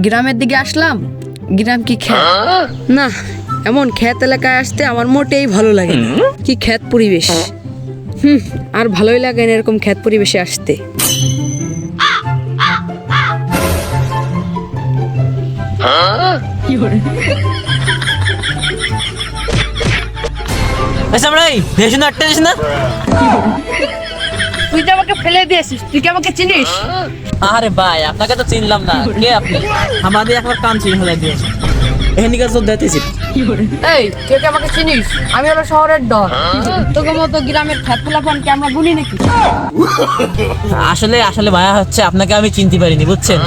গ্রামের দিকে আসলাম, গ্রাম কি খ্যাত না, এমন খ্যাত এলাকায় আসতে আমার মোটেই ভালো লাগে না। কি খ্যাত পরিবেশ, আর ভালোই লাগে না এরকম খ্যাত পরিবেশে আসতে। তুই তো আমাকে ফেলে দিয়েছিস, তুই কি আমাকে চিনিস? আরে ভাই আপনাকে তো চিনলাম না, কে আপনি? আমাদের একবার কান চিনি হয়ে দিয়েছে, এখানে কাজ তো দিতেছি। এই তুই কি আমাকে চিনিস? আমি হলো শহরের ডর, তোকে মতো গ্রামের খ্যাত পোলাপানকে আমরা গুনি নাকি? আসলে আসলে ভাইয়া হচ্ছে আপনাকে আমি চিনতে পারিনি, বুঝছেন?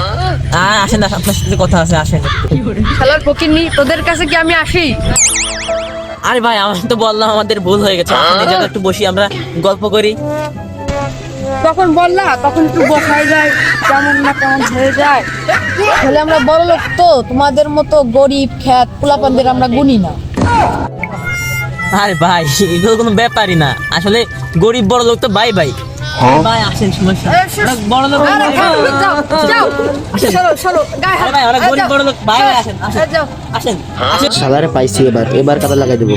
আসেন না, আপনার সাথে কথা আছে, আসেন। খেলার ফকিন্নি, তোদের কাছে কি আমি আসি? আরে ভাই আমি তো বললাম আমাদের ভুল হয়ে গেছে, আসেন এই জায়গায় একটু বসি, আমরা গল্প করি। তখন বললা, তখন একটু বসাই যায়, কেমন না কেমন হয়ে যায়। তাহলে আমরা বড় লোক তো, তোমাদের মতো গরিব খ্যাত পোলাপানদের আমরা গুনি না। আরে ভাই এগুলো কোনো ব্যাপারই না, আসলে গরিব বড় লোক তো ভাই ভাই। ভাই আসেন, সমস্যা ওরা বড় লোক, আরে যাও, যাও, সরো, সরো, গায়ে হাত। আরে ভাই ওরা গরিব বড় লোক, ভাই ভাই আসেন আসেন যাও। আসেন আসেন। শালারে পাইছি, এবার কাজে লাগাই দেবো।